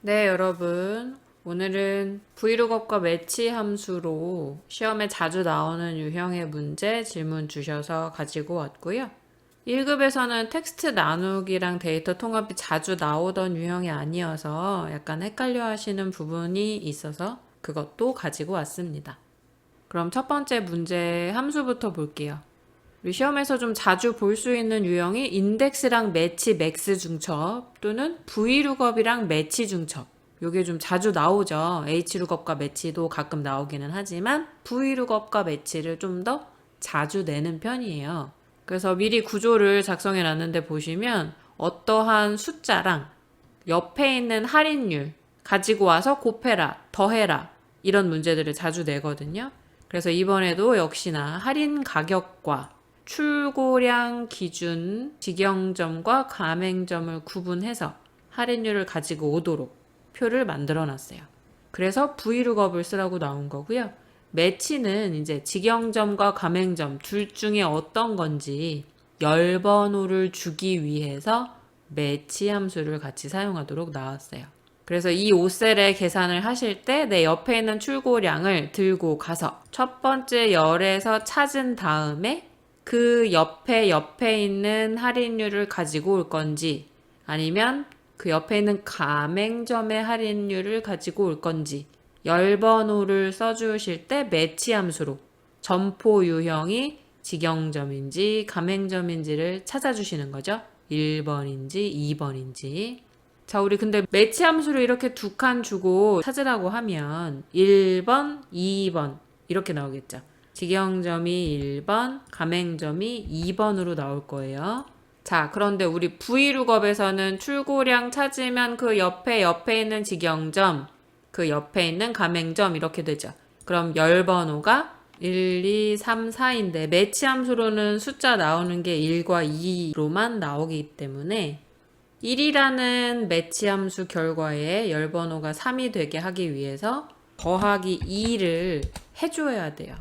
네, 여러분. 오늘은 브이로그과 매치 함수로 시험에 자주 나오는 유형의 문제 질문 주셔서 가지고 왔고요. 1급에서는 텍스트 나누기랑 데이터 통합이 자주 나오던 유형이 아니어서 약간 헷갈려 하시는 부분이 있어서 그것도 가지고 왔습니다. 그럼 첫 번째 문제 함수부터 볼게요. 우리 시험에서 좀 자주 볼 수 있는 유형이 인덱스랑 매치 맥스 중첩 또는 vlookup이랑 매치 중첩. 요게 좀 자주 나오죠. hlookup과 매치도 가끔 나오기는 하지만 vlookup과 매치를 좀 더 자주 내는 편이에요. 그래서 미리 구조를 작성해 놨는데 보시면 어떠한 숫자랑 옆에 있는 할인율 가지고 와서 곱해라, 더해라 이런 문제들을 자주 내거든요. 그래서 이번에도 역시나 할인 가격과 출고량 기준 직영점과 가맹점을 구분해서 할인율을 가지고 오도록 표를 만들어 놨어요. 그래서 vlookup을 쓰라고 나온 거고요. 매치는 이제 직영점과 가맹점 둘 중에 어떤 건지 열번호를 주기 위해서 매치 함수를 같이 사용하도록 나왔어요. 그래서 이 5셀의 계산을 하실 때 내 옆에 있는 출고량을 들고 가서 첫 번째 열에서 찾은 다음에 그 옆에 있는 할인율을 가지고 올 건지 아니면 그 옆에 있는 가맹점의 할인율을 가지고 올 건지 열번호를 써주실 때 매치 함수로 점포 유형이 직영점인지 가맹점인지를 찾아주시는 거죠. 1번인지 2번인지. 자, 우리 근데 매치 함수로 이렇게 두 칸 주고 찾으라고 하면 1번, 2번 이렇게 나오겠죠. 직영점이 1번, 가맹점이 2번으로 나올 거예요. 자, 그런데 우리 vlookup에서는 출고량 찾으면 그 옆에 있는 직영점, 그 옆에 있는 가맹점 이렇게 되죠. 그럼 열번호가 1, 2, 3, 4인데 매치 함수로는 숫자 나오는 게 1과 2로만 나오기 때문에 1이라는 매치 함수 결과에 열번호가 3이 되게 하기 위해서 더하기 2를 해줘야 돼요.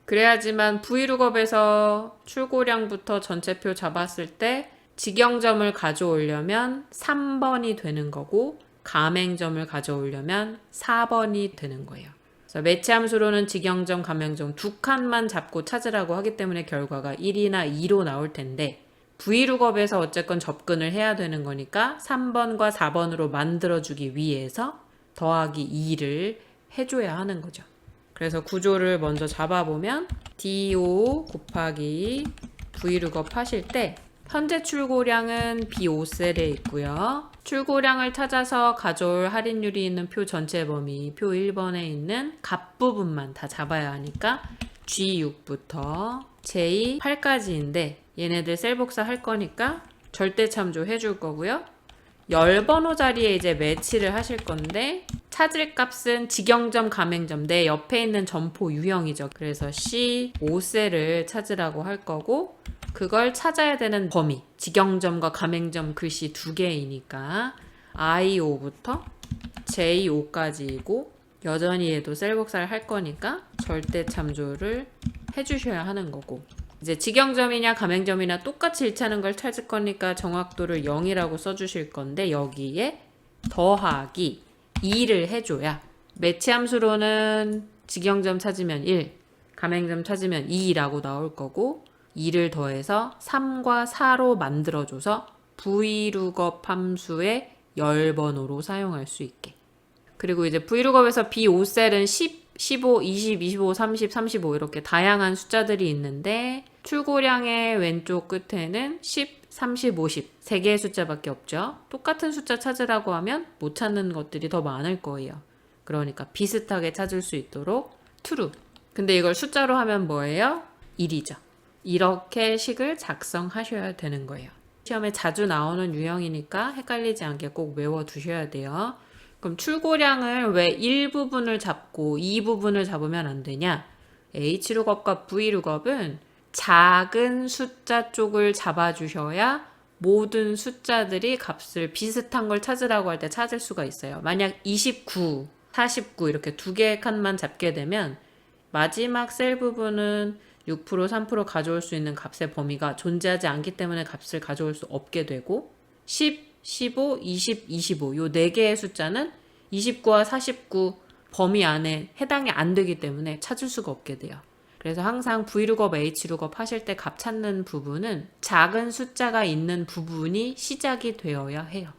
그래야지만 vlookup에서 출고량부터 전체표 잡았을 때 직영점을 가져오려면 3번이 되는 거고 가맹점을 가져오려면 4번이 되는 거예요. 그래서 매치 함수로는 직영점, 가맹점 두 칸만 잡고 찾으라고 하기 때문에 결과가 1이나 2로 나올 텐데 vlookup에서 어쨌건 접근을 해야 되는 거니까 3번과 4번으로 만들어주기 위해서 더하기 2를 해줘야 하는 거죠. 그래서 구조를 먼저 잡아보면 do 곱하기 vlookup 하실 때 현재 출고량은 B5셀에 있고요. 출고량을 찾아서 가져올 할인율이 있는 표 전체 범위 표 1번에 있는 값 부분만 다 잡아야 하니까 G6부터 J8까지인데 얘네들 셀 복사 할 거니까 절대 참조 해줄 거고요. 열번호 자리에 이제 매치를 하실 건데 찾을 값은 직영점, 가맹점 내 옆에 있는 점포 유형이죠. 그래서 C5셀을 찾으라고 할 거고 그걸 찾아야 되는 범위 직영점과 가맹점 글씨 두 개이니까 I5부터 J5까지이고 여전히 얘도 셀 복사를 할 거니까 절대 참조를 해주셔야 하는 거고 이제 직영점이냐 가맹점이나 똑같이 일치하는 걸 찾을 거니까 정확도를 0이라고 써주실 건데 여기에 더하기 2를 해줘야 매치 함수로는 직영점 찾으면 1, 가맹점 찾으면 2라고 나올 거고 2를 더해서 3과 4로 만들어줘서 vlookup 함수의 열번호로 사용할 수 있게. 그리고 이제 vlookup에서 B5셀은 10, 15, 20, 25, 30, 35 이렇게 다양한 숫자들이 있는데 출고량의 왼쪽 끝에는 10, 30, 50 세 개의 숫자밖에 없죠. 똑같은 숫자 찾으라고 하면 못 찾는 것들이 더 많을 거예요. 그러니까 비슷하게 찾을 수 있도록 true. 근데 이걸 숫자로 하면 뭐예요? 1이죠. 이렇게 식을 작성하셔야 되는 거예요. 시험에 자주 나오는 유형이니까 헷갈리지 않게 꼭 외워두셔야 돼요. 그럼 출고량을 왜 1부분을 잡고 2부분을 잡으면 안 되냐? Hlookup과 Vlookup은 작은 숫자 쪽을 잡아주셔야 모든 숫자들이 값을 비슷한 걸 찾으라고 할 때 찾을 수가 있어요. 만약 29, 49 이렇게 두 개의 칸만 잡게 되면 마지막 셀 부분은 6%, 3% 가져올 수 있는 값의 범위가 존재하지 않기 때문에 값을 가져올 수 없게 되고 10, 15, 20, 25 요 4개의 숫자는 29와 49 범위 안에 해당이 안 되기 때문에 찾을 수가 없게 돼요. 그래서 항상 V룩업, H룩업 하실 때 값 찾는 부분은 작은 숫자가 있는 부분이 시작이 되어야 해요.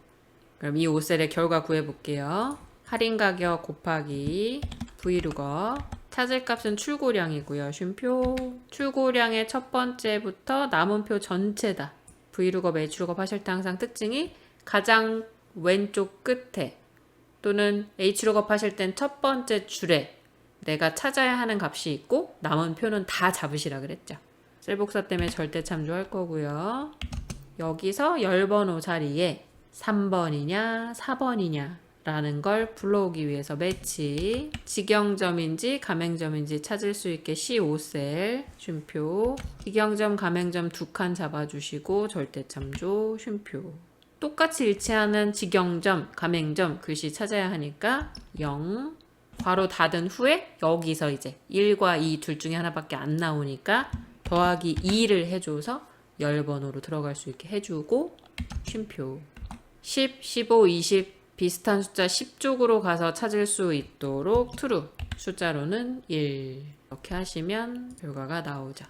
그럼 이 5셀의 결과 구해볼게요. 할인 가격 곱하기 V룩업. 찾을 값은 출고량이고요. 쉼표. 출고량의 첫 번째부터 남은 표 전체다. V룩업, H룩업 하실 때 항상 특징이 가장 왼쪽 끝에 또는 H룩업 하실 땐 첫 번째 줄에 내가 찾아야 하는 값이 있고 남은 표는 다 잡으시라 그랬죠. 셀 복사 때문에 절대 참조할 거고요. 여기서 열번호 자리에 3번이냐 4번이냐 라는 걸 불러오기 위해서 매치 직영점인지 가맹점인지 찾을 수 있게 C5셀 쉼표 직영점 가맹점 2칸 잡아주시고 절대 참조 쉼표 똑같이 일치하는 직영점 가맹점 글씨 찾아야 하니까 0 괄호 닫은 후에 여기서 이제 1과 2 둘 중에 하나밖에 안 나오니까 더하기 2를 해줘서 열번호로 들어갈 수 있게 해주고 쉼표 10, 15, 20 비슷한 숫자 10쪽으로 가서 찾을 수 있도록 true 숫자로는 1 이렇게 하시면 결과가 나오죠.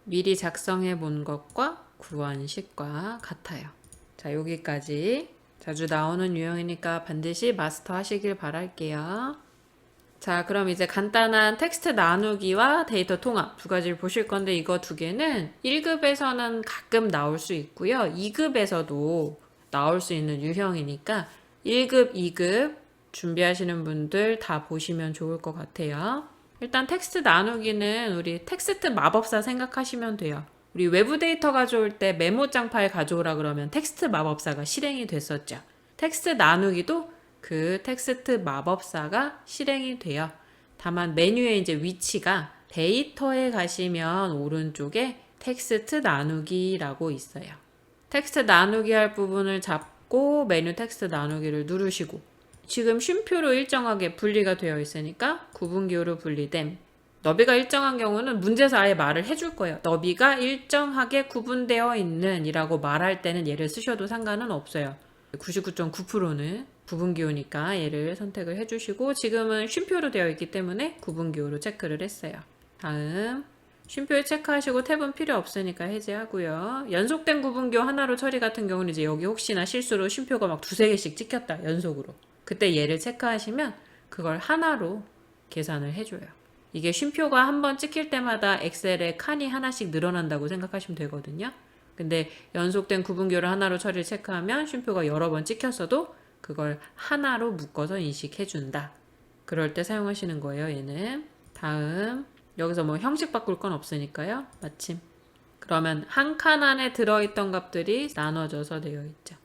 미리 작성해 본 것과 구원식과 같아요. 자, 여기까지 자주 나오는 유형이니까 반드시 마스터 하시길 바랄게요. 자, 그럼 이제 간단한 텍스트 나누기와 데이터 통합 두 가지를 보실 건데 이거 두 개는 1급에서는 가끔 나올 수 있고요. 2급에서도 나올 수 있는 유형이니까 1급, 2급 준비하시는 분들 다 보시면 좋을 것 같아요. 일단 텍스트 나누기는 우리 텍스트 마법사 생각하시면 돼요. 우리 외부 데이터 가져올 때 메모장 파일 가져오라 그러면 텍스트 마법사가 실행이 됐었죠. 텍스트 나누기도 그 텍스트 마법사가 실행이 돼요. 다만 메뉴의 이제 위치가 데이터에 가시면 오른쪽에 텍스트 나누기라고 있어요. 텍스트 나누기 할 부분을 잡고 메뉴 텍스트 나누기를 누르시고 지금 쉼표로 일정하게 분리가 되어 있으니까 구분기호로 분리됨. 너비가 일정한 경우는 문제에서 아예 말을 해줄 거예요. 너비가 일정하게 구분되어 있는 이라고 말할 때는 얘를 쓰셔도 상관은 없어요. 99.9%는 구분기호니까 얘를 선택을 해주시고 지금은 쉼표로 되어 있기 때문에 구분기호로 체크를 했어요. 다음 쉼표에 체크하시고 탭은 필요 없으니까 해제하고요. 연속된 구분기호 하나로 처리 같은 경우는 이제 여기 혹시나 실수로 쉼표가 막 두세 개씩 찍혔다 연속으로 그때 얘를 체크하시면 그걸 하나로 계산을 해줘요. 이게 쉼표가 한번 찍힐 때마다 엑셀에 칸이 하나씩 늘어난다고 생각하시면 되거든요. 근데 연속된 구분기호를 하나로 처리를 체크하면 쉼표가 여러 번 찍혔어도 그걸 하나로 묶어서 인식해준다. 그럴 때 사용하시는 거예요, 얘는. 다음, 여기서 뭐 형식 바꿀 건 없으니까요. 마침. 그러면 한 칸 안에 들어있던 값들이 나눠져서 되어 있죠.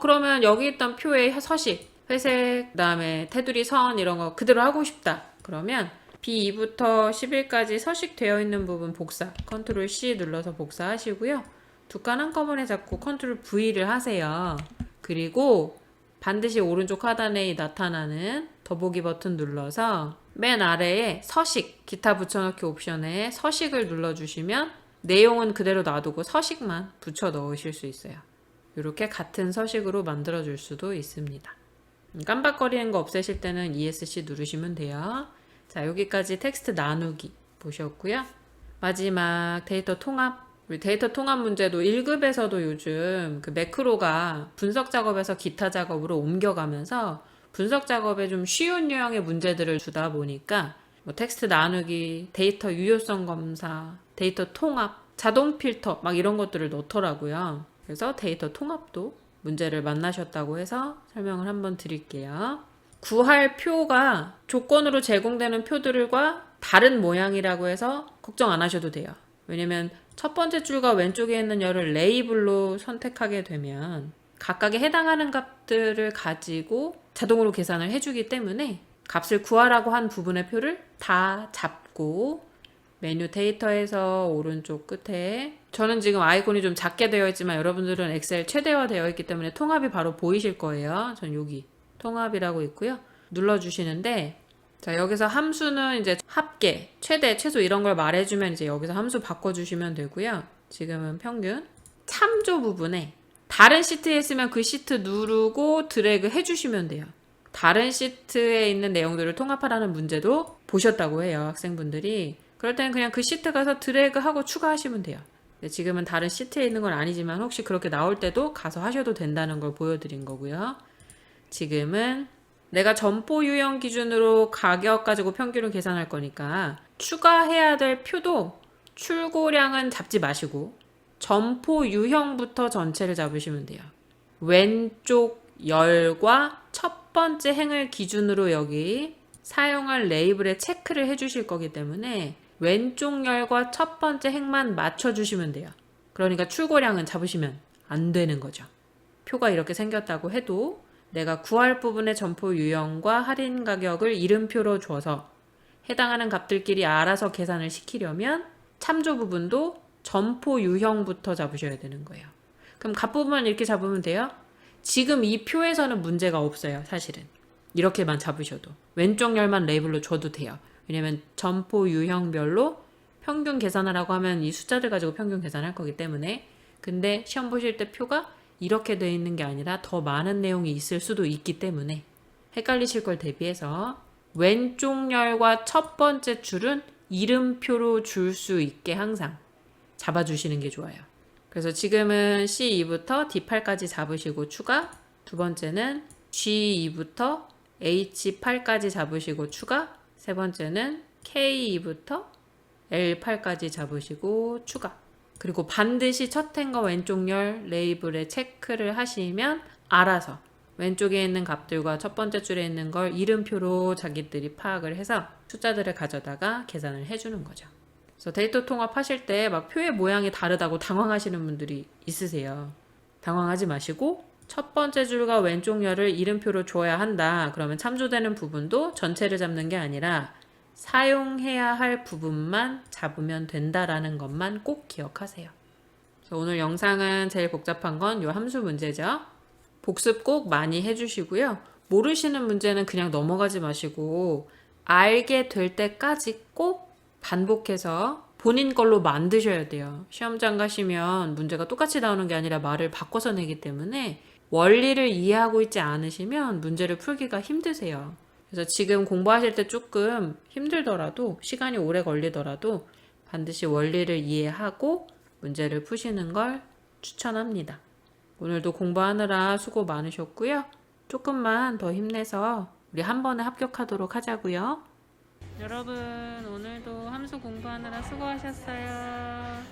그러면 여기 있던 표의 서식, 회색, 그 다음에 테두리 선 이런 거 그대로 하고 싶다. 그러면 B2부터 11까지 서식되어 있는 부분 복사, 컨트롤 C 눌러서 복사하시고요. 두 칸 한꺼번에 잡고 컨트롤 V를 하세요. 그리고 반드시 오른쪽 하단에 나타나는 더보기 버튼 눌러서 맨 아래에 서식, 기타 붙여넣기 옵션에 서식을 눌러주시면 내용은 그대로 놔두고 서식만 붙여 넣으실 수 있어요. 이렇게 같은 서식으로 만들어줄 수도 있습니다. 깜빡거리는 거 없애실 때는 ESC 누르시면 돼요. 자, 여기까지 텍스트 나누기 보셨고요. 마지막 데이터 통합. 우리 데이터 통합 문제도 1급에서도 요즘 그 매크로가 분석 작업에서 기타 작업으로 옮겨가면서 분석 작업에 좀 쉬운 유형의 문제들을 주다 보니까 뭐 텍스트 나누기, 데이터 유효성 검사, 데이터 통합, 자동 필터 막 이런 것들을 넣더라고요. 그래서 데이터 통합도 문제를 만나셨다고 해서 설명을 한번 드릴게요. 구할 표가 조건으로 제공되는 표들과 다른 모양이라고 해서 걱정 안 하셔도 돼요. 왜냐면 첫 번째 줄과 왼쪽에 있는 열을 레이블로 선택하게 되면 각각에 해당하는 값들을 가지고 자동으로 계산을 해주기 때문에 값을 구하라고 한 부분의 표를 다 잡고 메뉴 데이터에서 오른쪽 끝에 저는 지금 아이콘이 좀 작게 되어 있지만 여러분들은 엑셀 최대화 되어 있기 때문에 통합이 바로 보이실 거예요. 전 여기 통합이라고 있고요. 눌러주시는데 자, 여기서 함수는 이제 합계, 최대, 최소 이런 걸 말해주면 이제 여기서 함수 바꿔주시면 되고요. 지금은 평균. 참조 부분에 다른 시트에 있으면 그 시트 누르고 드래그 해주시면 돼요. 다른 시트에 있는 내용들을 통합하라는 문제도 보셨다고 해요, 학생분들이. 그럴 때는 그냥 그 시트 가서 드래그하고 추가하시면 돼요. 지금은 다른 시트에 있는 건 아니지만 혹시 그렇게 나올 때도 가서 하셔도 된다는 걸 보여드린 거고요. 지금은 내가 점포 유형 기준으로 가격 가지고 평균을 계산할 거니까 추가해야 될 표도 출고량은 잡지 마시고 점포 유형부터 전체를 잡으시면 돼요. 왼쪽 열과 첫 번째 행을 기준으로 여기 사용할 레이블에 체크를 해주실 거기 때문에 왼쪽 열과 첫 번째 행만 맞춰주시면 돼요. 그러니까 출고량은 잡으시면 안 되는 거죠. 표가 이렇게 생겼다고 해도 내가 구할 부분의 점포 유형과 할인 가격을 이름표로 줘서 해당하는 값들끼리 알아서 계산을 시키려면 참조 부분도 점포 유형부터 잡으셔야 되는 거예요. 그럼 값 부분만 이렇게 잡으면 돼요? 지금 이 표에서는 문제가 없어요, 사실은. 이렇게만 잡으셔도. 왼쪽 열만 레이블로 줘도 돼요. 왜냐면 점포 유형별로 평균 계산하라고 하면 이 숫자들 가지고 평균 계산할 거기 때문에. 근데 시험 보실 때 표가 이렇게 돼 있는 게 아니라 더 많은 내용이 있을 수도 있기 때문에 헷갈리실 걸 대비해서 왼쪽 열과 첫 번째 줄은 이름표로 줄 수 있게 항상 잡아주시는 게 좋아요. 그래서 지금은 C2부터 D8까지 잡으시고 추가, 두 번째는 G2부터 H8까지 잡으시고 추가, 세 번째는 K2부터 L8까지 잡으시고 추가. 그리고 반드시 첫 행과 왼쪽 열 레이블에 체크를 하시면 알아서 왼쪽에 있는 값들과 첫 번째 줄에 있는 걸 이름표로 자기들이 파악을 해서 숫자들을 가져다가 계산을 해주는 거죠. 그래서 데이터 통합하실 때 막 표의 모양이 다르다고 당황하시는 분들이 있으세요. 당황하지 마시고 첫 번째 줄과 왼쪽 열을 이름표로 줘야 한다. 그러면 참조되는 부분도 전체를 잡는 게 아니라 사용해야 할 부분만 잡으면 된다라는 것만 꼭 기억하세요. 그래서 오늘 영상은 제일 복잡한 건 이 함수 문제죠. 복습 꼭 많이 해주시고요. 모르시는 문제는 그냥 넘어가지 마시고 알게 될 때까지 꼭 반복해서 본인 걸로 만드셔야 돼요. 시험장 가시면 문제가 똑같이 나오는 게 아니라 말을 바꿔서 내기 때문에 원리를 이해하고 있지 않으시면 문제를 풀기가 힘드세요. 그래서 지금 공부하실 때 조금 힘들더라도 시간이 오래 걸리더라도 반드시 원리를 이해하고 문제를 푸시는 걸 추천합니다. 오늘도 공부하느라 수고 많으셨고요. 조금만 더 힘내서 우리 한 번에 합격하도록 하자고요. 여러분 오늘도 함수 공부하느라 수고하셨어요.